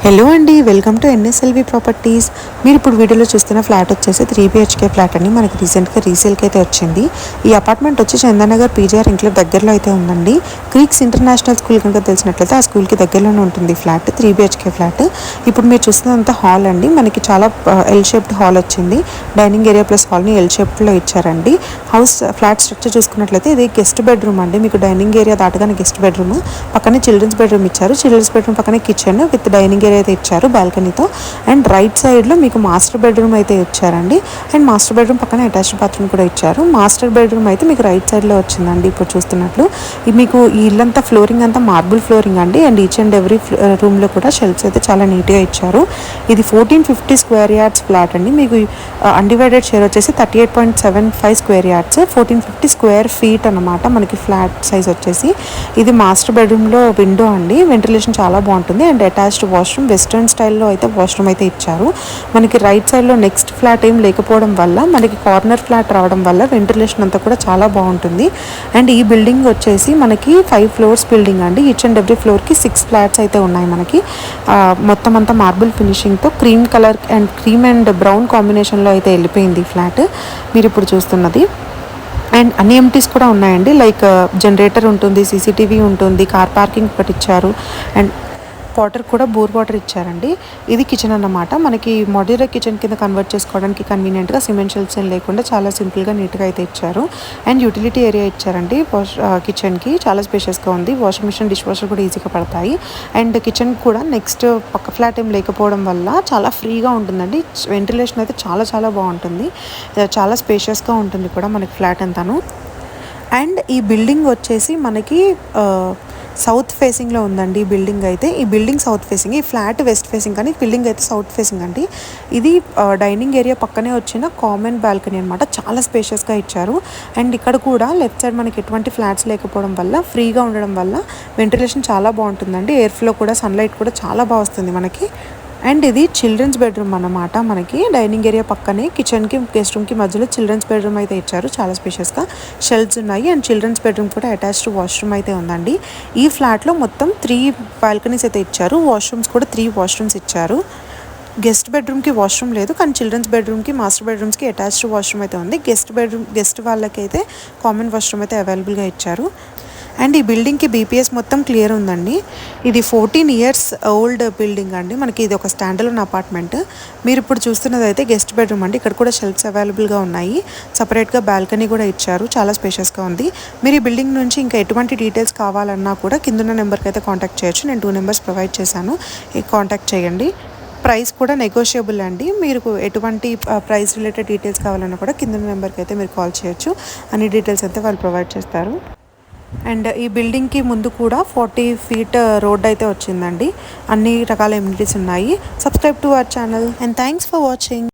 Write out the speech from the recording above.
Hello అండి, welcome to ఎన్ఎస్ఎల్వి properties. మీరు ఇప్పుడు వీడియోలో చూస్తున్న ఫ్లాట్ వచ్చేసి 3BHK ఫ్లాట్ అండి. మనకి రీసెంట్గా రీసేల్కి అయితే వచ్చింది. ఈ అపార్ట్మెంట్ వచ్చి చందానగర్ పీజీఆర్ ఎన్క్లేవ్ దగ్గరలో అయితే ఉందండి. క్రీక్స్ ఇంటర్నేషనల్ స్కూల్ కనుక తెలిసినట్లయితే ఆ స్కూల్కి దగ్గరలోనే ఉంటుంది ఫ్లాట్, 3BHK ఫ్లాట్. ఇప్పుడు మీరు చూస్తున్నంత హాల్ అండి, మనకి చాలా ఎల్ షేప్డ్ హాల్ వచ్చింది. డైనింగ్ ఏరియా ప్లస్ హాల్ని ఎల్ షేప్లో ఇచ్చారండి. ఫ్లాట్ స్ట్రక్చర్ చూసుకున్నట్లయితే ఇది గెస్ట్ బెడ్రూమ్ అండి. మీకు డైనింగ్ ఏరియా దాటగానే గెస్ట్ బెడ్రూమ్, పక్కనే చిల్డ్రన్స్ బెడ్రూమ్ ఇచ్చారు. చిల్డ్రన్స్ బెడ్రూమ్ పక్కనే కిచెన్ విత్ డైనింగ్ ఏరియా అయితే ఇచ్చారు బాల్కనీతో. అండ్ రైట్ సైడ్లో మీకు మాస్టర్ బెడ్రూమ్ అయితే ఇచ్చారండి. అండ్ మాస్టర్ బెడ్రూమ్ పక్కన అటాచ్డ్ బాత్రూమ్ కూడా ఇచ్చారు. మాస్టర్ బెడ్రూమ్ అయితే మీకు రైట్ సైడ్లో వచ్చిందండి. ఇప్పుడు చూస్తున్నట్లు మీకు ఈ ఇల్లంతా ఫ్లోరింగ్ అంతా మార్బుల్ ఫ్లోరింగ్ అండి. అండ్ ఈచ్ అండ్ ఎవ్రీ రూమ్లో కూడా షెల్ఫ్స్ అయితే చాలా నీట్గా ఇచ్చారు. ఇది 1450 స్క్వేర్ యార్డ్స్ ఫ్లాట్ అండి. మీకు అన్డివైడెడ్ షేర్ వచ్చేసి 38.75 స్క్వేర్ యార్డ్స్, 1450 స్క్వేర్ ఫీట్ అనమాట మనకి ఫ్లాట్ సైజ్ వచ్చేసి. ఇది మాస్టర్ బెడ్రూమ్లో విండో అండి. వెంటిలేషన్ చాలా బాగుంటుంది. అండ్ అటాచ్డ్ వాష్రూమ్ వెస్ట్రన్ స్టైల్లో అయితే వాష్రూమ్ అయితే ఇచ్చారు. మనకి రైట్ సైడ్లో నెక్స్ట్ ఫ్లాట్ ఏం లేకపోవడం వల్ల, మనకి కార్నర్ ఫ్లాట్ రావడం వల్ల వెంటిలేషన్ అంతా కూడా చాలా బాగుంటుంది. అండ్ ఈ బిల్డింగ్ వచ్చేసి మనకి 5 ఫ్లోర్స్ బిల్డింగ్ అండి. ఈచ్ అండ్ ఎవ్రీ ఫ్లోర్కి 6 ఫ్లాట్స్ అయితే ఉన్నాయి మనకి. మొత్తం అంతా మార్బుల్ ఫినిషింగ్తో cream colour and cream and brown కాంబినేషన్లో అయితే వెళ్ళిపోయింది ఫ్లాట్ మీరు ఇప్పుడు చూస్తున్నది. అండ్ అన్ని ఎంటీస్ కూడా ఉన్నాయండి. లైక్ జనరేటర్ ఉంటుంది, సీసీటీవీ ఉంటుంది, కార్ పార్కింగ్ ఒకటి ఇచ్చారు. అండ్ వాటర్ కూడా బోర్ వాటర్ ఇచ్చారండి. ఇది కిచెన్ అన్నమాట. మనకి మాడ్యులర్ కిచెన్ కింద కన్వర్ట్ చేసుకోవడానికి కన్వీనియంట్గా సిమెంట్ షెల్ఫ్స్ ఏం లేకుండా చాలా సింపుల్గా నీట్గా అయితే ఇచ్చారు. అండ్ యూటిలిటీ ఏరియా ఇచ్చారండి. కిచెన్కి చాలా స్పేషియస్గా ఉంది. వాషింగ్ మిషన్, డిష్ వాషర్ కూడా ఈజీగా పడతాయి. అండ్ కిచెన్ కూడా నెక్స్ట్ పక్క ఫ్లాట్ ఏం లేకపోవడం వల్ల చాలా ఫ్రీగా ఉంటుందండి. వెంటిలేషన్ అయితే చాలా చాలా బాగుంటుంది. చాలా స్పేషియస్గా ఉంటుంది కూడా మనకి ఫ్లాట్ అంతాను. అండ్ ఈ బిల్డింగ్ వచ్చేసి మనకి సౌత్ ఫేసింగ్లో ఉందండి. ఈ బిల్డింగ్ అయితే, ఈ బిల్డింగ్ సౌత్ ఫేసింగ్, ఈ ఫ్లాట్ వెస్ట్ ఫేసింగ్, కానీ బిల్డింగ్ అయితే సౌత్ ఫేసింగ్ అండి. ఇది డైనింగ్ ఏరియా పక్కనే వచ్చిన కామన్ బాల్కనీ అనమాట. చాలా స్పేషియస్గా ఇచ్చారు. అండ్ ఇక్కడ కూడా లెఫ్ట్ సైడ్ మనకి ఎటువంటి ఫ్లాట్స్ లేకపోవడం వల్ల, ఫ్రీగా ఉండడం వల్ల వెంటిలేషన్ చాలా బాగుంటుందండి. ఎయిర్ ఫ్లో కూడా, సన్లైట్ కూడా చాలా బాగా వస్తుంది మనకి. అండ్ ఇది చిల్డ్రన్స్ బెడ్రూమ్ అన్నమాట. మనకి డైనింగ్ ఏరియా పక్కనే కిచెన్కి గెస్ట్ రూమ్కి మధ్యలో చిల్డ్రన్స్ బెడ్రూమ్ అయితే ఇచ్చారు. చాలా స్పేషియస్గా షెల్ఫ్స్ ఉన్నాయి. అండ్ చిల్డ్రన్స్ బెడ్రూమ్ కూడా అటాచ్డ్ వాష్రూమ్ అయితే ఉందండి. ఈ ఫ్లాట్లో మొత్తం 3 బాల్కనీస్ అయితే ఇచ్చారు. వాష్రూమ్స్ కూడా 3 వాష్రూమ్స్ ఇచ్చారు. గెస్ట్ బెడ్రూమ్కి వాష్రూమ్ లేదు, కానీ చిల్డ్రన్స్ బెడ్రూమ్కి, మాస్టర్ బెడ్రూమ్స్కి అటాచ్డ్ వాష్రూమ్ అయితే ఉంది. గెస్ట్ వాళ్ళకైతే కామన్ వాష్రూమ్ అయితే అవైలబుల్గా ఇచ్చారు. అండ్ ఈ బిల్డింగ్కి బీపీఎస్ మొత్తం క్లియర్ ఉందండి. ఇది 14 ఇయర్స్ ఓల్డ్ బిల్డింగ్ అండి. మనకి ఇది ఒక స్టాండర్లోన్ అపార్ట్మెంట్. మీరు ఇప్పుడు చూస్తున్నది అయితే గెస్ట్ బెడ్రూమ్ అండి. ఇక్కడ కూడా షెల్ఫ్స్ అవైలబుల్గా ఉన్నాయి. సపరేట్గా బాల్కనీ కూడా ఇచ్చారు. చాలా స్పేషియస్గా ఉంది. మీరు ఈ బిల్డింగ్ నుంచి ఇంకా ఎటువంటి డీటెయిల్స్ కావాలన్నా కూడా కిందున్న నెంబర్కి అయితే కాంటాక్ట్ చేయొచ్చు. నేను 2 నెంబర్స్ ప్రొవైడ్ చేశాను, కాంటాక్ట్ చేయండి. ప్రైస్ కూడా నెగోషియబుల్ అండి. మీరు ఎటువంటి ప్రైస్ రిలేటెడ్ డీటెయిల్స్ కావాలన్నా కూడా కింద నెంబర్కి అయితే మీరు కాల్ చేయొచ్చు. అన్ని డీటెయిల్స్ అయితే వాళ్ళు ప్రొవైడ్ చేస్తారు. అండ్ ఈ బిల్డింగ్కి ముందు కూడా 40 ఫీట్ రోడ్ అయితే వచ్చిందండి. అన్ని రకాల ఎమ్యూనిటీస్ ఉన్నాయి. Subscribe to our channel and thanks for watching.